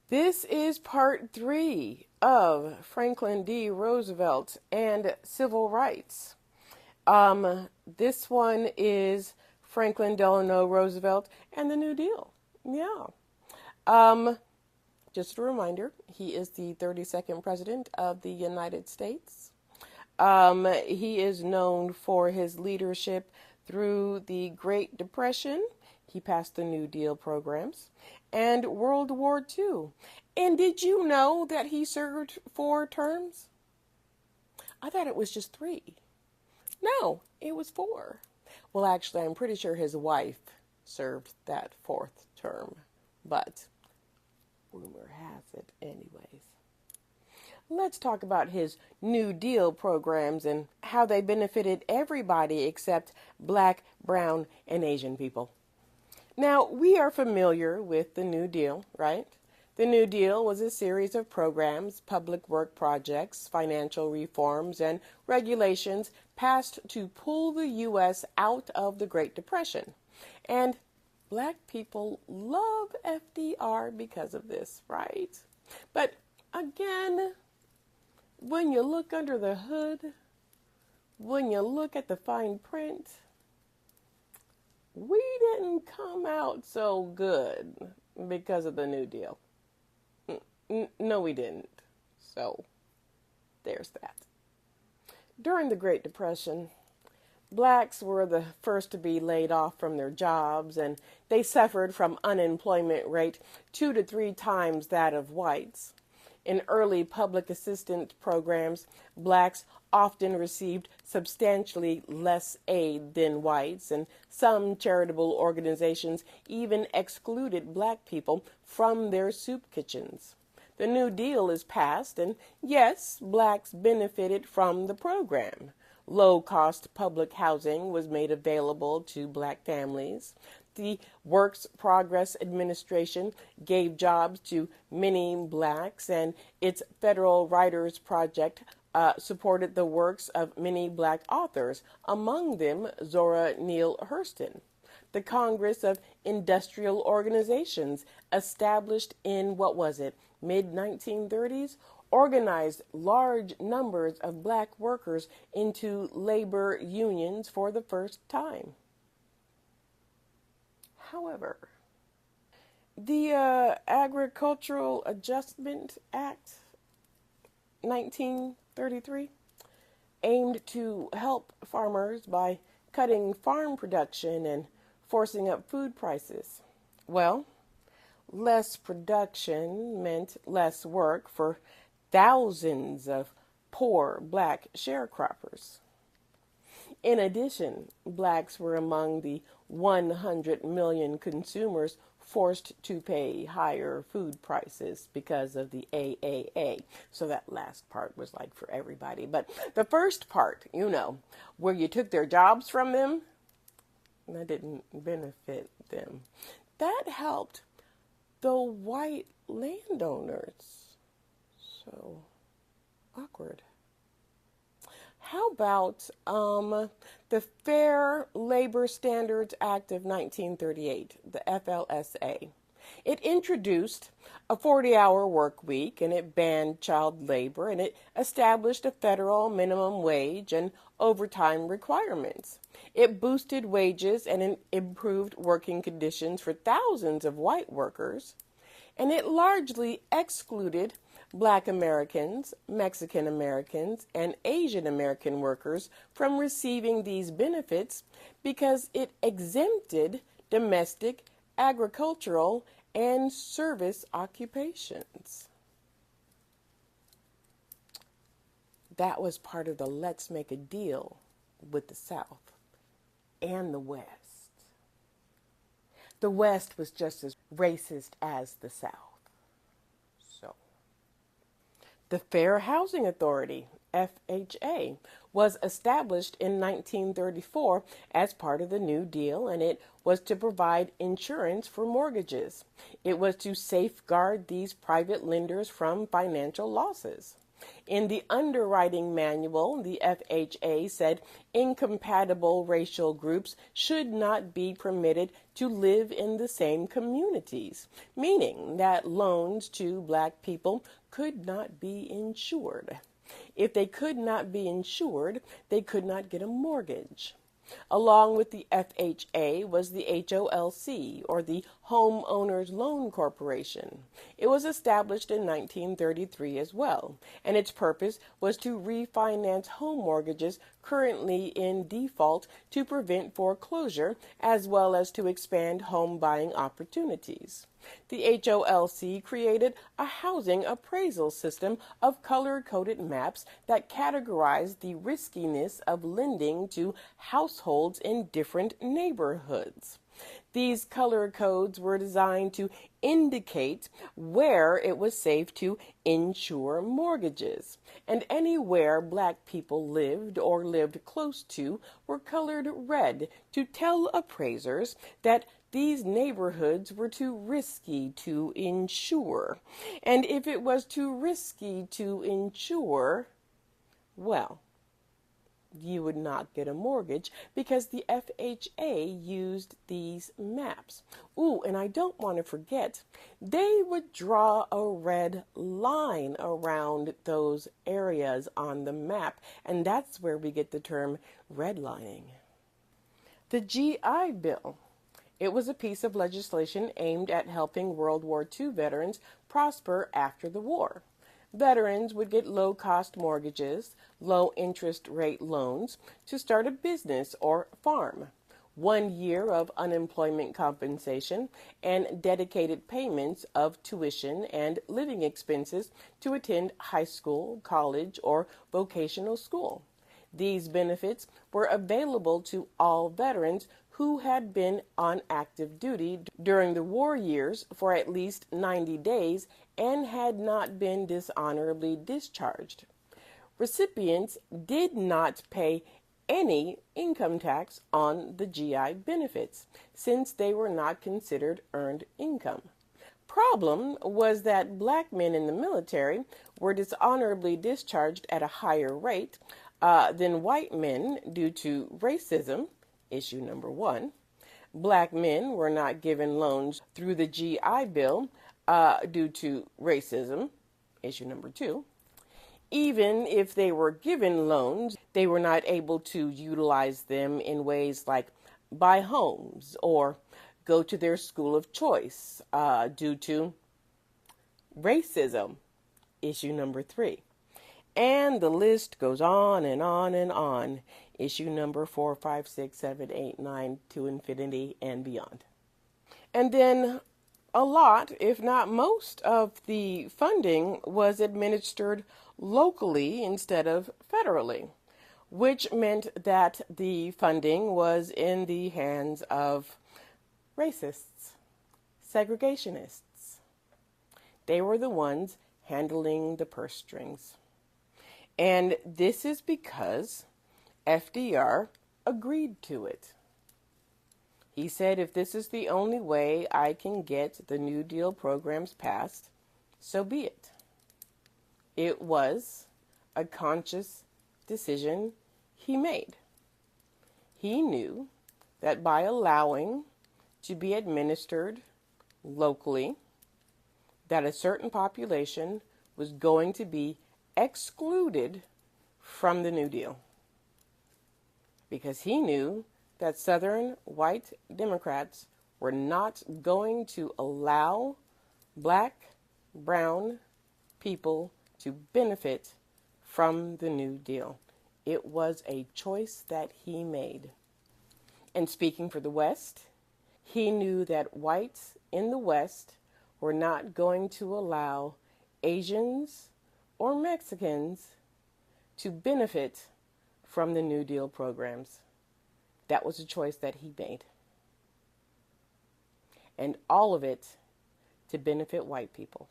This is part 3 of Franklin D. Roosevelt and Civil Rights. This one is Franklin Delano Roosevelt and the New Deal. Yeah. Just a reminder, he is the 32nd President of the United States. He is known for his leadership through the Great Depression. He passed the New Deal programs and World War II. And did you know that he served 4 terms? I thought it was just 3. No, it was 4. Well, actually, I'm pretty sure his wife served that 4th term, but rumor has it anyways. Let's talk about his New Deal programs and how they benefited everybody except Black, brown, and Asian people. Now, we are familiar with the New Deal, right? The New Deal was a series of programs, public work projects, financial reforms, and regulations passed to pull the U.S. out of the Great Depression. And Black people love FDR because of this, right? But again, when you look under the hood, when you look at the fine print, we didn't come out so good because of the New Deal. No, we didn't. So, there's that. During the Great Depression, Blacks were the first to be laid off from their jobs, and they suffered from unemployment rate 2 to 3 times that of whites. In early public assistance programs, Blacks often received substantially less aid than whites, and some charitable organizations even excluded Black people from their soup kitchens. The New Deal is passed, and yes, Blacks benefited from the program. Low-cost public housing was made available to Black families. The Works Progress Administration gave jobs to many Blacks, and its Federal Writers Project supported the works of many Black authors, among them Zora Neale Hurston. The Congress of Industrial Organizations, established in, mid-1930s, organized large numbers of Black workers into labor unions for the first time. However, the Agricultural Adjustment Act 1933 aimed to help farmers by cutting farm production and forcing up food prices. Well, less production meant less work for thousands of poor Black sharecroppers. In addition, Blacks were among the 100 million consumers forced to pay higher food prices because of the AAA. So that last part was like for everybody. But the first part, where you took their jobs from them, that didn't benefit them. That helped the white landowners. So awkward. How about the Fair Labor Standards Act of 1938, the FLSA? It introduced a 40-hour work week, and it banned child labor, and it established a federal minimum wage and overtime requirements. It boosted wages and improved working conditions for thousands of white workers, and it largely excluded Black Americans, Mexican Americans, and Asian American workers from receiving these benefits because it exempted domestic, agricultural, and service occupations. That was part of the let's make a deal with the South and the West. The West was just as racist as the South. The Fair Housing Authority, FHA, was established in 1934 as part of the New Deal, and it was to provide insurance for mortgages. It was to safeguard these private lenders from financial losses. In the underwriting manual, the FHA said incompatible racial groups should not be permitted to live in the same communities, meaning that loans to black people could not be insured. If they could not be insured, they could not get a mortgage. Along with the FHA was the HOLC, or the Homeowners Loan Corporation. It was established in 1933 as well, and its purpose was to refinance home mortgages currently in default to prevent foreclosure, as well as to expand home buying opportunities. The HOLC created a housing appraisal system of color-coded maps that categorized the riskiness of lending to households in different neighborhoods. These color codes were designed to indicate where it was safe to insure mortgages, and anywhere black people lived or lived close to were colored red to tell appraisers that these neighborhoods were too risky to insure. And if it was too risky to insure, well, you would not get a mortgage because the FHA used these maps. Ooh, and I don't want to forget, they would draw a red line around those areas on the map, and that's where we get the term redlining. The GI Bill. It was a piece of legislation aimed at helping World War II veterans prosper after the war. Veterans would get low-cost mortgages, low-interest rate loans to start a business or farm, 1 year of unemployment compensation, and dedicated payments of tuition and living expenses to attend high school, college, or vocational school. These benefits were available to all veterans who had been on active duty during the war years for at least 90 days and had not been dishonorably discharged. Recipients did not pay any income tax on the GI benefits, since they were not considered earned income. Problem was that black men in the military were dishonorably discharged at a higher rate than white men due to racism, issue number 1. Black men were not given loans through the GI Bill due to racism, issue number 2. Even if they were given loans, they were not able to utilize them in ways like buy homes or go to their school of choice due to racism, issue number 3. And the list goes on and on and on. Issue number 4, 5, 6, 7, 8, 9, to infinity and beyond. And then a lot, if not most, of the funding was administered locally instead of federally, which meant that the funding was in the hands of racists, segregationists. They were the ones handling the purse strings. And this is because FDR agreed to it. He said, if this is the only way I can get the New Deal programs passed, so be it. It was a conscious decision he made. He knew that by allowing to be administered locally, that a certain population was going to be excluded from the New Deal, because he knew that Southern white Democrats were not going to allow black, brown people to benefit from the New Deal. It was a choice that he made. And speaking for the West, he knew that whites in the West were not going to allow Asians or Mexicans to benefit from the New Deal programs. That was a choice that he made. And all of it to benefit white people.